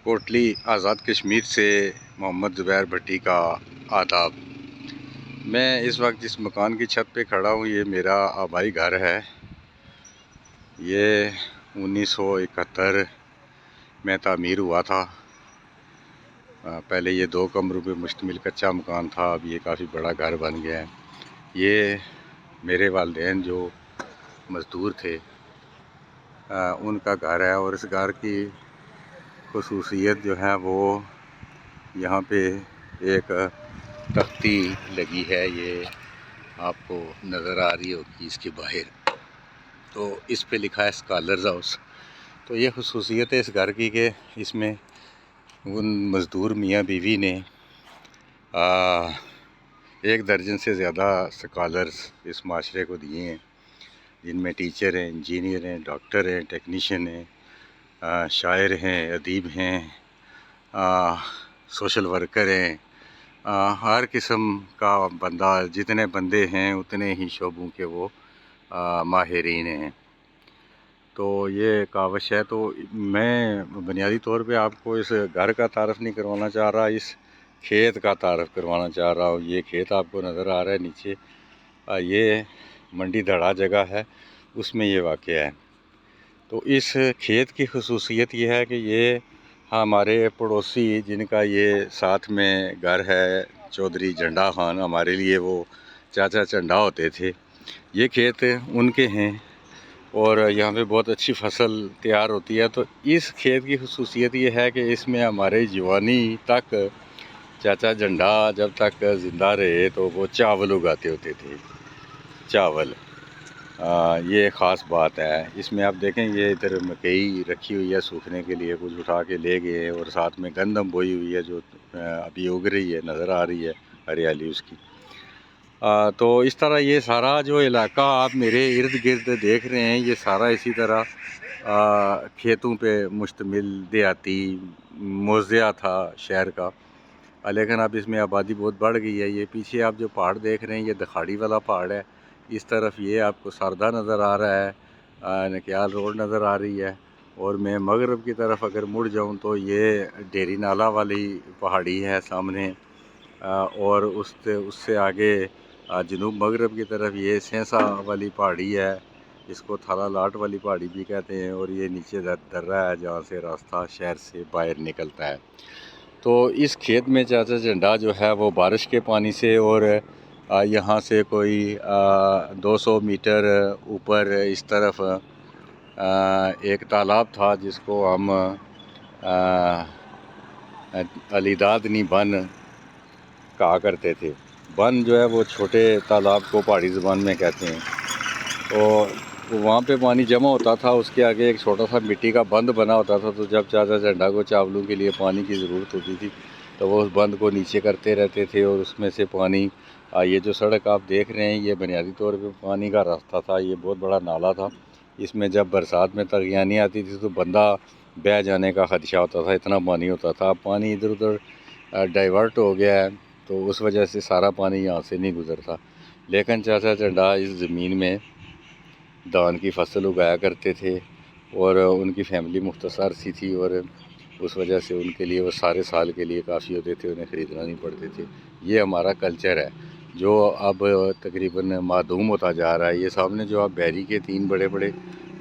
کوٹلی آزاد کشمیر سے محمد زبیر بھٹی کا آداب۔ میں اس وقت جس مکان کی چھت پہ کھڑا ہوں یہ میرا آبائی گھر ہے۔ یہ 1971 میں تعمیر ہوا تھا۔ پہلے یہ 2 کمروں پہ مشتمل کچا مکان تھا، اب یہ کافی بڑا گھر بن گیا ہے۔ یہ میرے والدین جو مزدور تھے ان کا گھر ہے، اور اس گھر کی خصوصیت جو ہے وہ یہاں پہ ایک تختی لگی ہے، یہ آپ کو نظر آ رہی ہوگی اس کے باہر، تو اس پہ لکھا ہے اسکالرز ہاؤس۔ تو یہ خصوصیت ہے اس گھر کی کہ اس میں ان مزدور میاں بیوی نے 1 درجن سے زیادہ اسکالرز اس معاشرے کو دیے ہیں، جن میں ٹیچر ہیں، انجینئر ہیں، ڈاکٹر ہیں، ٹیکنیشین ہیں، شاعر ہیں، ادیب ہیں، سوشل ورکر ہیں، ہر قسم کا بندہ، جتنے بندے ہیں اتنے ہی شعبوں کے وہ ماہرین ہیں۔ تو یہ کاوش ہے۔ تو میں بنیادی طور پہ آپ کو اس گھر کا تعارف نہیں کروانا چاہ رہا، اس کھیت کا تعارف کروانا چاہ رہا ہوں۔ یہ کھیت آپ کو نظر آ رہا ہے نیچے، یہ منڈی دھڑا جگہ ہے، اس میں یہ واقع ہے۔ تو اس کھیت کی خصوصیت یہ ہے کہ یہ ہمارے پڑوسی جن کا یہ ساتھ میں گھر ہے، چودھری جھنڈا خان، ہمارے لیے وہ چاچا چنڈا ہوتے تھے، یہ کھیت ان کے ہیں، اور یہاں پہ بہت اچھی فصل تیار ہوتی ہے۔ تو اس کھیت کی خصوصیت یہ ہے کہ اس میں ہمارے جوانی تک چاچا جھنڈا جب تک زندہ رہے تو وہ چاول اگاتے ہوتے تھے، چاول۔ یہ خاص بات ہے۔ اس میں آپ دیکھیں یہ ادھر مکئی رکھی ہوئی ہے سوکھنے کے لیے، کچھ اٹھا کے لے گئے ہیں، اور ساتھ میں گندم بوئی ہوئی ہے جو ابھی اگ رہی ہے، نظر آ رہی ہے ہریالی اس کی۔ تو اس طرح یہ سارا جو علاقہ آپ میرے ارد گرد دیکھ رہے ہیں یہ سارا اسی طرح کھیتوں پہ مشتمل دیہاتی موضع تھا شہر کا، لیکن اب اس میں آبادی بہت بڑھ گئی ہے۔ یہ پیچھے آپ جو پہاڑ دیکھ رہے ہیں یہ دکھاڑی والا پہاڑ ہے، اس طرف یہ آپ کو سردہ نظر آ رہا ہے، نکیال روڈ نظر آ رہی ہے، اور میں مغرب کی طرف اگر مڑ جاؤں تو یہ ڈیری نالہ والی پہاڑی ہے سامنے، اور اس سے آگے جنوب مغرب کی طرف یہ سینسا والی پہاڑی ہے، جس کو تھالا لاٹ والی پہاڑی بھی کہتے ہیں، اور یہ نیچے درہ ہے جہاں سے راستہ شہر سے باہر نکلتا ہے۔ تو اس کھیت میں چاچا جھنڈا جو ہے وہ بارش کے پانی سے، اور یہاں سے کوئی 200 میٹر اوپر اس طرف ایک تالاب تھا جس کو ہم علی دادنی بن کہا کرتے تھے۔ بن جو ہے وہ چھوٹے تالاب کو پہاڑی زبان میں کہتے ہیں، اور وہاں پہ پانی جمع ہوتا تھا، اس کے آگے ایک چھوٹا سا مٹی کا بند بنا ہوتا تھا، تو جب چاچا جھنڈا کو چاولوں کے لیے پانی کی ضرورت ہوتی تھی تو وہ اس بند کو نیچے کرتے رہتے تھے، اور اس میں سے پانی یہ جو سڑک آپ دیکھ رہے ہیں یہ بنیادی طور پہ پانی کا راستہ تھا، یہ بہت بڑا نالا تھا، اس میں جب برسات میں طغیانی آتی تھی تو بندہ بہہ جانے کا خدشہ ہوتا تھا، اتنا پانی ہوتا تھا۔ اب پانی ادھر ادھر ڈائیورٹ ہو گیا ہے تو اس وجہ سے سارا پانی یہاں سے نہیں گزرتا، لیکن چاچا جھنڈا اس زمین میں دھان کی فصل اگایا کرتے تھے، اور ان کی فیملی مختصر سی تھی، اور اس وجہ سے ان کے لیے وہ سارے سال کے لیے کافی ہوتے تھے، انہیں خریدنا نہیں پڑتے تھے۔ یہ ہمارا کلچر ہے جو اب تقریباً معدوم ہوتا جا رہا ہے۔ یہ سامنے جو آپ بیری کے 3 بڑے بڑے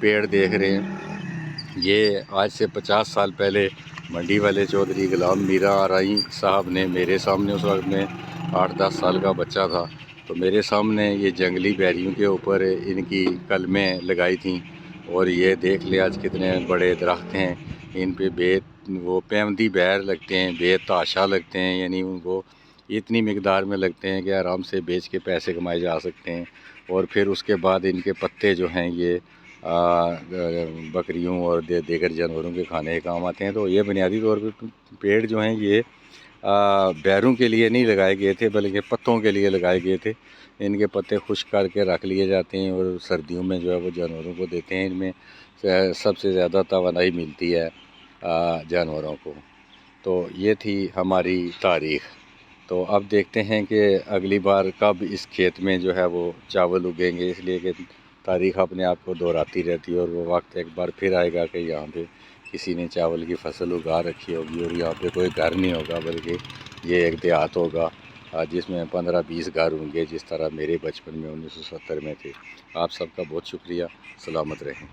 پیڑ دیکھ رہے ہیں یہ آج سے 50 سال پہلے منڈی والے چودھری غلام میرا آرائی صاحب نے میرے سامنے، اس وقت میں 8-10 سال کا بچہ تھا، تو میرے سامنے یہ جنگلی بیریوں کے اوپر ان کی کلمیں لگائی تھیں، اور یہ دیکھ لے آج کتنے بڑے درخت ہیں، ان پہ وہ پیمدی بیر لگتے ہیں، بے تاشا لگتے ہیں، یعنی ان کو اتنی مقدار میں لگتے ہیں کہ آرام سے بیچ کے پیسے کمائے جا سکتے ہیں، اور پھر اس کے بعد ان کے پتے جو ہیں یہ بکریوں اور دیگر جانوروں کے کھانے کے کام آتے ہیں۔ تو یہ بنیادی طور پہ پیڑ جو ہیں یہ بیروں کے لیے نہیں لگائے گئے تھے بلکہ پتوں کے لیے لگائے گئے تھے۔ ان کے پتے خشک کر کے رکھ لیے جاتے ہیں، اور سردیوں میں جو ہے وہ جانوروں کو دیتے ہیں، ان میں سب سے زیادہ توانائی ملتی ہے جانوروں کو۔ تو یہ تھی ہماری تاریخ۔ تو اب دیکھتے ہیں کہ اگلی بار کب اس کھیت میں جو ہے وہ چاول اگیں گے، اس لیے کہ تاریخ اپنے آپ کو دہراتی رہتی ہے، اور وہ وقت ایک بار پھر آئے گا کہ یہاں پہ کسی نے چاول کی فصل اگا رکھی ہوگی، اور یہاں پہ کوئی گھر نہیں ہوگا، بلکہ یہ ایک دیہات ہوگا جس میں 15-20 گھر ہوں گے، جس طرح میرے بچپن میں 1970 میں تھے۔ آپ سب کا بہت شکریہ، سلامت رہیں۔